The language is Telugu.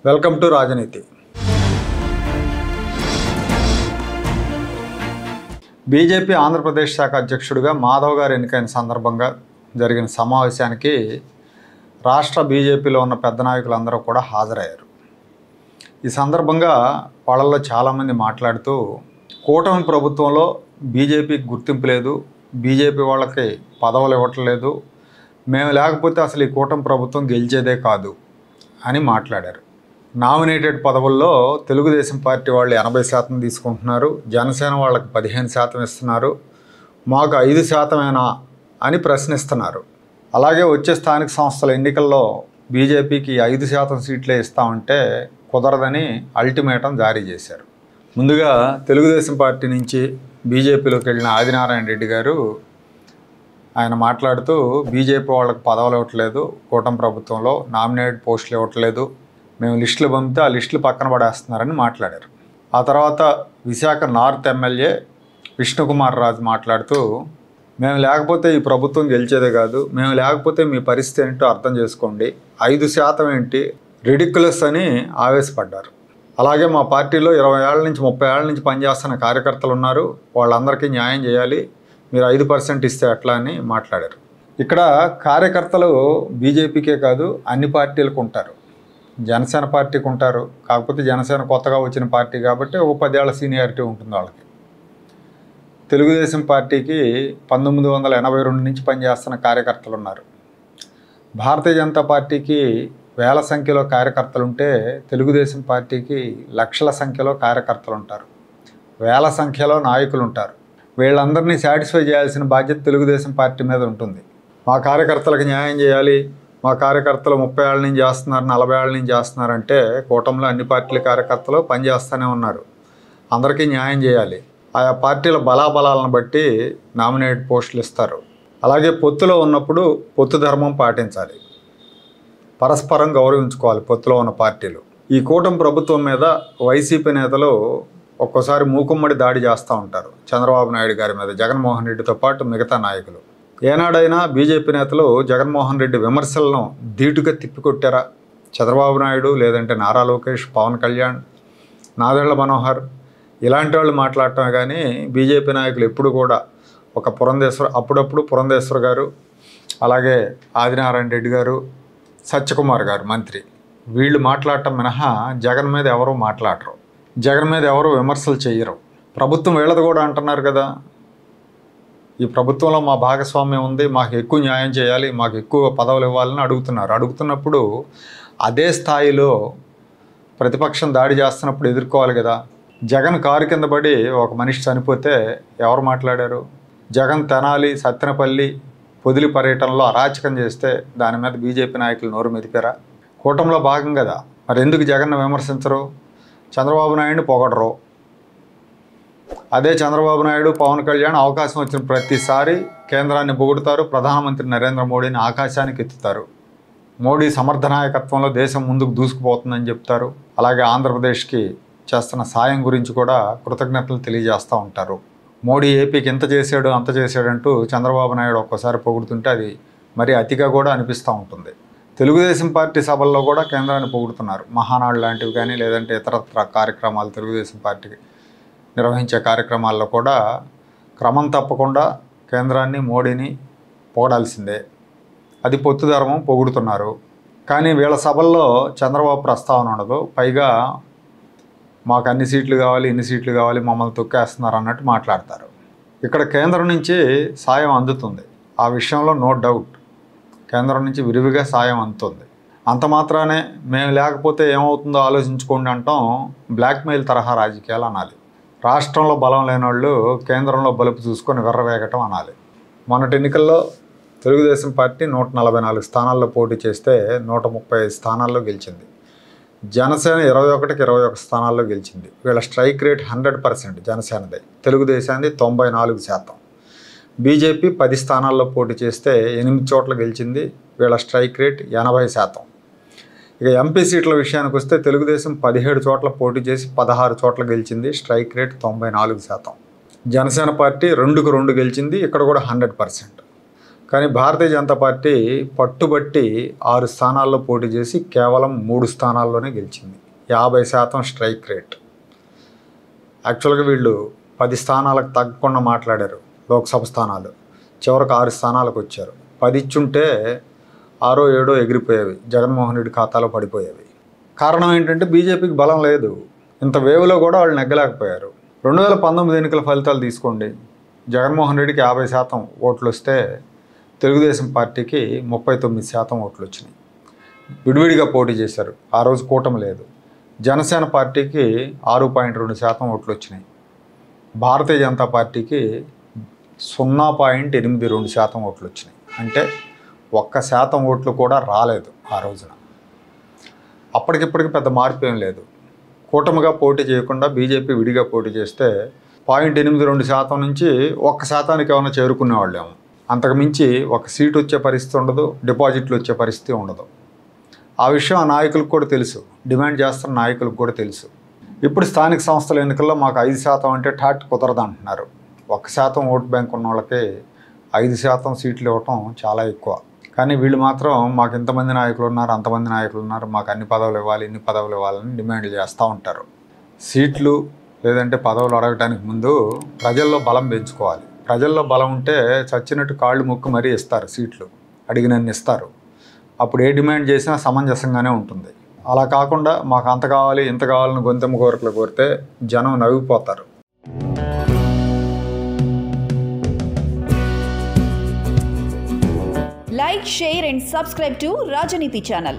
వెల్కమ్ టు రాజనీతి. బీజేపీ ఆంధ్రప్రదేశ్ శాఖ అధ్యక్షుడిగా మాధవ్ గారు ఎన్నికైన సందర్భంగా జరిగిన సమావేశానికి రాష్ట్ర బీజేపీలో ఉన్న పెద్ద నాయకులందరూ కూడా హాజరయ్యారు. ఈ సందర్భంగా వాళ్ళల్లో చాలామంది మాట్లాడుతూ కూటమి ప్రభుత్వంలో బీజేపీకి గుర్తింపు లేదు, బీజేపీ వాళ్ళకి పదవులు ఇవ్వట్లేదు, మేము లేకపోతే అసలు ఈ కూటమి ప్రభుత్వం గెలిచేదే కాదు అని మాట్లాడారు. నామినేటెడ్ పదవుల్లో తెలుగుదేశం పార్టీ వాళ్ళు 80% తీసుకుంటున్నారు, జనసేన వాళ్ళకి 15% ఇస్తున్నారు, మాకు 5%ఏనా అని ప్రశ్నిస్తున్నారు. అలాగే వచ్చే స్థానిక సంస్థల ఎన్నికల్లో బీజేపీకి 5% సీట్లే ఇస్తామంటే కుదరదని అల్టిమేటం జారీ చేశారు. ముందుగా తెలుగుదేశం పార్టీ నుంచి బీజేపీలోకి వెళ్ళిన ఆదినారాయణ రెడ్డి గారు ఆయన మాట్లాడుతూ బీజేపీ వాళ్ళకి పదవులు ఇవ్వట్లేదు, కూటమి ప్రభుత్వంలో నామినేటెడ్ పోస్టులు ఇవ్వట్లేదు, మేము లిస్టులు పంపితే ఆ లిస్టులు పక్కన పడేస్తున్నారని మాట్లాడారు. ఆ తర్వాత విశాఖ నార్త్ ఎమ్మెల్యే విష్ణుకుమార్ రాజు మాట్లాడుతూ మేము లేకపోతే ఈ ప్రభుత్వం గెలిచేదే కాదు, మేము లేకపోతే మీ పరిస్థితి ఏంటో అర్థం చేసుకోండి, 5% ఏంటి, రిడిక్యులస్ అని ఆవేశపడ్డారు. అలాగే మా పార్టీలో 20 ఏళ్ళ నుంచి 30 ఏళ్ళ నుంచి పనిచేస్తున్న కార్యకర్తలు ఉన్నారు, వాళ్ళందరికీ న్యాయం చేయాలి, మీరు 5% ఇస్తే ఎట్లా అని మాట్లాడారు. ఇక్కడ కార్యకర్తలు బీజేపీకే కాదు అన్ని పార్టీలకు ఉంటారు. జనసేన పార్టీకి ఉంటారు, కాకపోతే జనసేన కొత్తగా వచ్చిన పార్టీ కాబట్టి ఒక 10 ఏళ్ల సీనియారిటీ ఉంటుంది వాళ్ళకి. తెలుగుదేశం పార్టీకి 1982 నుంచి పనిచేస్తున్న కార్యకర్తలు ఉన్నారు. భారతీయ జనతా పార్టీకి వేల సంఖ్యలో కార్యకర్తలు ఉంటే తెలుగుదేశం పార్టీకి లక్షల సంఖ్యలో కార్యకర్తలు ఉంటారు, వేల సంఖ్యలో నాయకులు ఉంటారు. వీళ్ళందరినీ సాటిస్ఫై చేయాల్సిన బాధ్యత తెలుగుదేశం పార్టీ మీద ఉంటుంది. మా కార్యకర్తలకు న్యాయం చేయాలి, మా కార్యకర్తలు 30 ఏళ్ళ నుంచి చేస్తున్నారు, 40 ఏళ్ళ నుంచి చేస్తున్నారంటే కూటమిలో అన్ని పార్టీల కార్యకర్తలు పనిచేస్తూనే ఉన్నారు. అందరికీ న్యాయం చేయాలి. ఆయా పార్టీల బలాబలాలను బట్టి నామినేటెడ్ పోస్టులు ఇస్తారు. అలాగే పొత్తులో ఉన్నప్పుడు పొత్తు ధర్మం పాటించాలి, పరస్పరం గౌరవించుకోవాలి పొత్తులో ఉన్న పార్టీలు. ఈ కూటమి ప్రభుత్వం మీద వైసీపీ నేతలు ఒక్కోసారి మూకుమ్మడి దాడి చేస్తూ ఉంటారు. చంద్రబాబు నాయుడు గారి మీద, జగన్మోహన్ రెడ్డితో పాటు మిగతా నాయకులు. ఏనాడైనా బీజేపీ నేతలు జగన్మోహన్ రెడ్డి విమర్శలను ధీటుగా తిప్పికొట్టారా? చంద్రబాబు నాయుడు, లేదంటే నారా లోకేష్, పవన్ కళ్యాణ్, నాదెళ్ల మనోహర్ ఇలాంటి వాళ్ళు మాట్లాడటమే కానీ బీజేపీ నాయకులు ఎప్పుడు కూడా ఒక అప్పుడప్పుడు పురంధేశ్వర్ గారు, అలాగే ఆదినారాయణ రెడ్డి గారు, సత్యకుమార్ గారు మంత్రి, వీళ్ళు మాట్లాడటం మినహా జగన్ మీద ఎవరూ మాట్లాడరు, జగన్ మీద ఎవరు విమర్శలు చేయరు. ప్రభుత్వం వీళ్ళది కూడా అంటున్నారు కదా, ఈ ప్రభుత్వంలో మా భాగస్వామ్యం ఉంది, మాకు ఎక్కువ న్యాయం చేయాలి, మాకు ఎక్కువ పదవులు ఇవ్వాలని అడుగుతున్నారు. అడుగుతున్నప్పుడు అదే స్థాయిలో ప్రతిపక్షం దాడి చేస్తున్నప్పుడు ఎదుర్కోవాలి కదా. జగన్ కారు కింద పడి ఒక మనిషి చనిపోతే ఎవరు మాట్లాడారు? జగన్ తెనాలి, సత్తెనపల్లి, పొదిలి పర్యటనలో అరాచకం చేస్తే దాని మీద బీజేపీ నాయకులు నోరు మెదిపారా? కూటమిలో భాగం కదా, మరి ఎందుకు జగన్ను విమర్శించరు? చంద్రబాబు నాయుడిని పొగడరు. అదే చంద్రబాబు నాయుడు, పవన్ కళ్యాణ్ అవకాశం వచ్చిన ప్రతిసారి కేంద్రాన్ని పొగుడుతారు, ప్రధానమంత్రి నరేంద్ర మోడీని ఆకాశానికి ఎత్తుతారు. మోడీ సమర్థ నాయకత్వంలో దేశం ముందుకు దూసుకుపోతుందని చెప్తారు. అలాగే ఆంధ్రప్రదేశ్కి చేస్తున్న సాయం గురించి కూడా కృతజ్ఞతలు తెలియజేస్తూ ఉంటారు. మోడీ ఏపీకి ఎంత చేశాడు అంత చేశాడంటూ చంద్రబాబు నాయుడు ఒక్కోసారి పొగుడుతుంటే అది మరి అతిగా కూడా అనిపిస్తూ ఉంటుంది. తెలుగుదేశం పార్టీ సభల్లో కూడా కేంద్రాన్ని పొగుడుతున్నారు. మహానాడు లాంటివి కానీ, లేదంటే ఇతరత్ర కార్యక్రమాలు తెలుగుదేశం పార్టీకి నిర్వహించే కార్యక్రమాల్లో కూడా క్రమం తప్పకుండా కేంద్రాన్ని, మోడీని పొగడాల్సిందే. అది పొత్తు ధర్మం, పొగుడుతున్నారు. కానీ వీళ్ళ సభల్లో చంద్రబాబు ప్రస్తావన ఉండదు. పైగా మాకు అన్ని సీట్లు కావాలి, ఇన్ని సీట్లు కావాలి, మమ్మల్ని తొక్కేస్తున్నారు అన్నట్టు మాట్లాడతారు. ఇక్కడ కేంద్రం నుంచి సాయం అందుతుంది, ఆ విషయంలో నో డౌట్. కేంద్రం నుంచి విరివిగా సాయం అందుతుంది. అంత మాత్రానే మేము లేకపోతే ఏమవుతుందో ఆలోచించుకోండి అంటాం బ్లాక్మెయిల్ తరహా రాజకీయాలు అనాలి. రాష్ట్రంలో బలం లేని వాళ్ళు కేంద్రంలో బలుపు చూసుకొని వెర్రవేగటం అనాలి. మొన్నటి ఎన్నికల్లో తెలుగుదేశం పార్టీ 144 స్థానాల్లో పోటీ చేస్తే 135 స్థానాల్లో గెలిచింది. జనసేన 21కి 21 స్థానాల్లో గెలిచింది. వీళ్ళ స్ట్రైక్ రేట్ 100% జనసేనదే, తెలుగుదేశాన్ని 94%. బీజేపీ 10 స్థానాల్లో పోటీ చేస్తే 8 చోట్ల గెలిచింది, వీళ్ళ స్ట్రైక్ రేట్ 80%. ఇక ఎంపీ సీట్ల విషయానికి వస్తే తెలుగుదేశం 17 చోట్ల పోటీ చేసి 16 చోట్ల గెలిచింది, స్ట్రైక్ రేట్ 94%. జనసేన పార్టీ 2కు 2 గెలిచింది, ఇక్కడ కూడా 100%. కానీ భారతీయ జనతా పార్టీ పట్టుబట్టి 6 స్థానాల్లో పోటీ చేసి కేవలం 3 స్థానాల్లోనే గెలిచింది. 50% స్ట్రైక్ రేట్. యాక్చువల్గా వీళ్ళు 10 స్థానాలకు తగ్గకుండా మాట్లాడారు లోక్సభ స్థానాలు. చివరికి 6 స్థానాలకు వచ్చారు. 10 ఇచ్చుంటే 6, 7 ఎగిరిపోయేవి, జగన్మోహన్ రెడ్డి ఖాతాలో పడిపోయేవి. కారణం ఏంటంటే బీజేపీకి బలం లేదు. ఇంత వేవ్లో కూడా వాళ్ళు నెగ్గలేకపోయారు. 2019 ఎన్నికల ఫలితాలు తీసుకోండి. జగన్మోహన్ రెడ్డికి 50% ఓట్లు వస్తే తెలుగుదేశం పార్టీకి 39% ఓట్లు వచ్చినాయి. విడివిడిగా పోటీ చేశారు. ఆ రోజు కూటమి లేదు. జనసేన పార్టీకి 6.2% ఓట్లు వచ్చినాయి. భారతీయ జనతా పార్టీకి 0.82% ఓట్లు వచ్చినాయి. అంటే 1% ఓట్లు కూడా రాలేదు ఆ రోజున. అప్పటికిప్పటికి పెద్ద మార్పు ఏం లేదు. కూటమిగా పోటీ చేయకుండా బీజేపీ విడిగా పోటీ చేస్తే 0.82% నుంచి 1%కి ఏమైనా చేరుకునేవాళ్ళేమో. అంతకు మించి 1 సీటు వచ్చే పరిస్థితి ఉండదు, డిపాజిట్లు వచ్చే పరిస్థితి ఉండదు. ఆ విషయం ఆ నాయకులకు కూడా తెలుసు, డిమాండ్ చేస్తున్న నాయకులకు కూడా తెలుసు. ఇప్పుడు స్థానిక సంస్థల ఎన్నికల్లో మాకు 5% అంటే టాట్ కుదరదు అంటున్నారు. 1% ఓటు బ్యాంక్ ఉన్న వాళ్ళకి 5% సీట్లు ఇవ్వటం చాలా ఎక్కువ. కానీ వీళ్ళు మాత్రం మాకు ఇంతమంది నాయకులు ఉన్నారు, అంతమంది నాయకులు ఉన్నారు, మాకు అన్ని పదవులు ఇవ్వాలి, ఇన్ని పదవులు ఇవ్వాలని డిమాండ్లు చేస్తూ ఉంటారు. సీట్లు లేదంటే పదవులు అడగటానికి ముందు ప్రజల్లో బలం పెంచుకోవాలి. ప్రజల్లో బలం ఉంటే చచ్చినట్టు కాళ్ళు మొక్కు మరీ ఇస్తారు, సీట్లు అడిగినన్ని ఇస్తారు. అప్పుడు ఏ డిమాండ్ చేసినా సమంజసంగానే ఉంటుంది. అలా కాకుండా మాకు అంత కావాలి ఇంత కావాలని గొంతెమ్మ కోరికలు కోరితే జనం నవ్విపోతారు. Like, share and subscribe to Rajaniti channel.